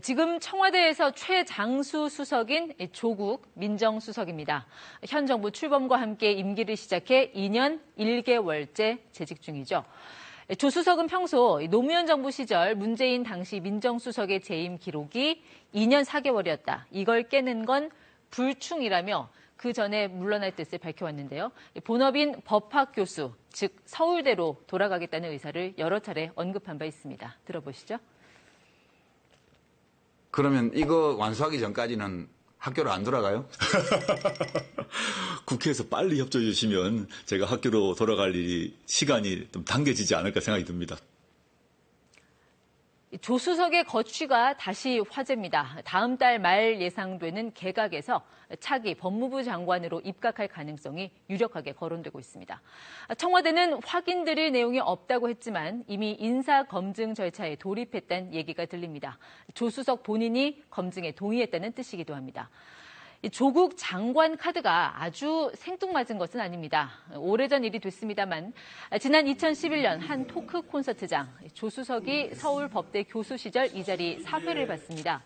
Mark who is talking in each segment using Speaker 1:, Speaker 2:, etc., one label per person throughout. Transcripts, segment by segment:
Speaker 1: 지금 청와대에서 최장수 수석인 조국 민정수석입니다. 현 정부 출범과 함께 임기를 시작해 2년 1개월째 재직 중이죠. 조 수석은 평소 노무현 정부 시절 문재인 당시 민정수석의 재임 기록이 2년 4개월이었다. 이걸 깨는 건 불충이라며 그 전에 물러날 뜻을 밝혀왔는데요. 본업인 법학 교수, 즉 서울대로 돌아가겠다는 의사를 여러 차례 언급한 바 있습니다. 들어보시죠.
Speaker 2: 그러면 이거 완수하기 전까지는 학교로 안 돌아가요?
Speaker 3: 국회에서 빨리 협조해 주시면 제가 학교로 돌아갈 시간이 좀 당겨지지 않을까 생각이 듭니다.
Speaker 1: 조 수석의 거취가 다시 화제입니다. 다음 달 말 예상되는 개각에서 차기 법무부 장관으로 입각할 가능성이 유력하게 거론되고 있습니다. 청와대는 확인드릴 내용이 없다고 했지만 이미 인사검증 절차에 돌입했다는 얘기가 들립니다. 조 수석 본인이 검증에 동의했다는 뜻이기도 합니다. 조국 장관 카드가 아주 생뚱맞은 것은 아닙니다. 오래전 일이 됐습니다만 지난 2011년 한 토크 콘서트장 조 수석이 서울법대 교수 시절 이 자리 사회를 받습니다.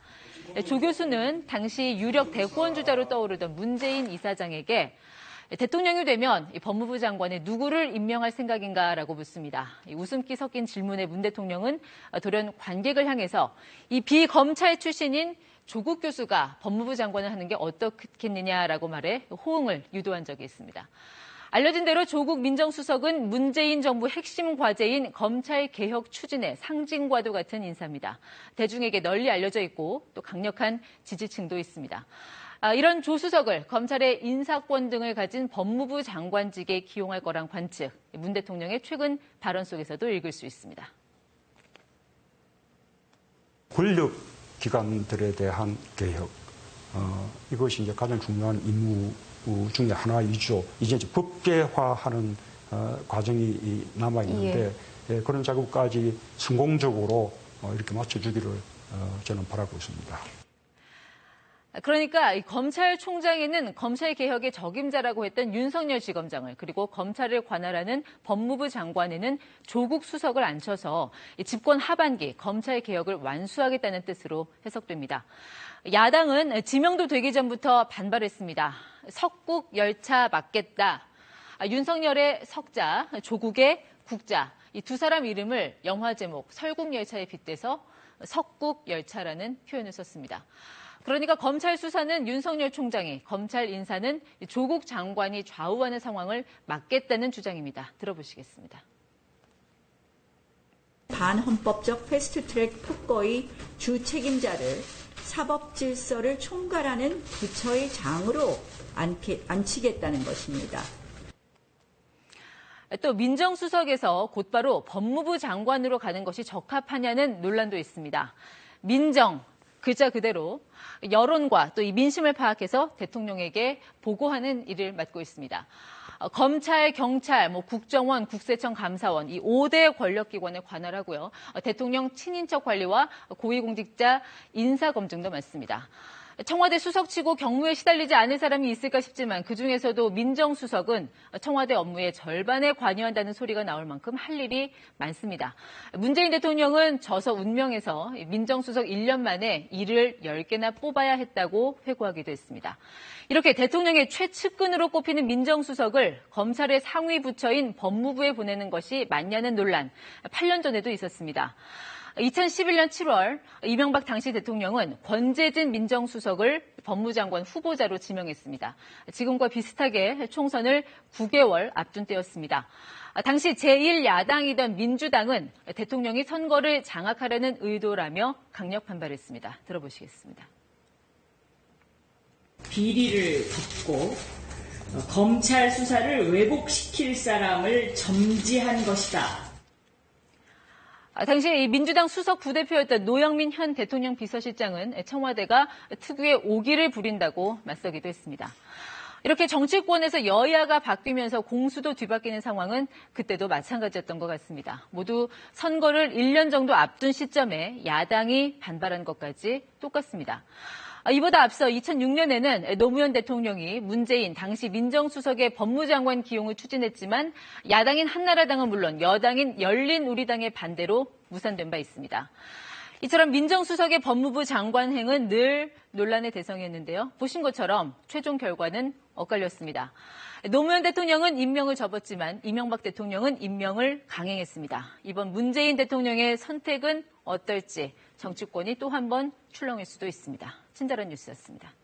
Speaker 1: 조 교수는 당시 유력 대권주자로 떠오르던 문재인 이사장에게 대통령이 되면 법무부 장관에 누구를 임명할 생각인가라고 묻습니다. 웃음기 섞인 질문에 문 대통령은 돌연 관객을 향해서 이 비검찰 출신인 조국 교수가 법무부 장관을 하는 게 어떻겠느냐라고 말해 호응을 유도한 적이 있습니다. 알려진 대로 조국 민정수석은 문재인 정부 핵심 과제인 검찰개혁 추진의 상징과도 같은 인사입니다. 대중에게 널리 알려져 있고 또 강력한 지지층도 있습니다. 이런 조 수석을 검찰의 인사권 등을 가진 법무부 장관직에 기용할 거란 관측, 문 대통령의 최근 발언 속에서도 읽을 수 있습니다.
Speaker 4: 권력 기관들에 대한 개혁, 이것이 이제 가장 중요한 임무 중에 하나이죠. 이제 법제화하는 과정이 남아 있는데 그런 작업까지 성공적으로 이렇게 맞춰주기를 저는 바라고 있습니다.
Speaker 1: 그러니까 검찰총장에는 검찰개혁의 적임자라고 했던 윤석열 지검장을 그리고 검찰을 관할하는 법무부 장관에는 조국 수석을 앉혀서 집권 하반기 검찰개혁을 완수하겠다는 뜻으로 해석됩니다. 야당은 지명도 되기 전부터 반발했습니다. 석국 열차 막겠다. 윤석열의 석자, 조국의 국자. 이 두 사람 이름을 영화 제목 설국열차에 빗대서 석국열차라는 표현을 썼습니다. 그러니까 검찰 수사는 윤석열 총장이, 검찰 인사는 조국 장관이 좌우하는 상황을 막겠다는 주장입니다. 들어보시겠습니다.
Speaker 5: 반헌법적 패스트트랙 폭거의 주 책임자를 사법질서를 총괄하는 부처의 장으로 앉히겠다는 것입니다.
Speaker 1: 또 민정수석에서 곧바로 법무부 장관으로 가는 것이 적합하냐는 논란도 있습니다. 민정, 글자 그대로 여론과 또 이 민심을 파악해서 대통령에게 보고하는 일을 맡고 있습니다. 검찰, 경찰, 국정원, 국세청, 감사원 이 5대 권력기관에 관할하고요. 대통령 친인척 관리와 고위공직자 인사검증도 맡습니다. 청와대 수석치고 경무에 시달리지 않을 사람이 있을까 싶지만 그중에서도 민정수석은 청와대 업무의 절반에 관여한다는 소리가 나올 만큼 할 일이 많습니다. 문재인 대통령은 저서 운명에서 민정수석 1년 만에 일을 10개나 뽑아야 했다고 회고하기도 했습니다. 이렇게 대통령의 최측근으로 꼽히는 민정수석을 검찰의 상위 부처인 법무부에 보내는 것이 맞냐는 논란 8년 전에도 있었습니다. 2011년 7월 이명박 당시 대통령은 권재진 민정수석을 법무장관 후보자로 지명했습니다. 지금과 비슷하게 총선을 9개월 앞둔 때였습니다. 당시 제1야당이던 민주당은 대통령이 선거를 장악하려는 의도라며 강력 반발했습니다. 들어보시겠습니다.
Speaker 6: 비리를 덮고 검찰 수사를 왜곡시킬 사람을 점지한 것이다.
Speaker 1: 당시 민주당 수석 부대표였던 노영민 현 대통령 비서실장은 청와대가 특유의 오기를 부린다고 맞서기도 했습니다. 이렇게 정치권에서 여야가 바뀌면서 공수도 뒤바뀌는 상황은 그때도 마찬가지였던 것 같습니다. 모두 선거를 1년 정도 앞둔 시점에 야당이 반발한 것까지 똑같습니다. 이보다 앞서 2006년에는 노무현 대통령이 문재인 당시 민정수석의 법무장관 기용을 추진했지만 야당인 한나라당은 물론 여당인 열린우리당의 반대로 무산된 바 있습니다. 이처럼 민정수석의 법무부 장관 행은 늘 논란의 대상이었는데요. 보신 것처럼 최종 결과는 엇갈렸습니다. 노무현 대통령은 임명을 접었지만 이명박 대통령은 임명을 강행했습니다. 이번 문재인 대통령의 선택은 어떨지 정치권이 또 한 번 출렁일 수도 있습니다. 친절한 뉴스였습니다.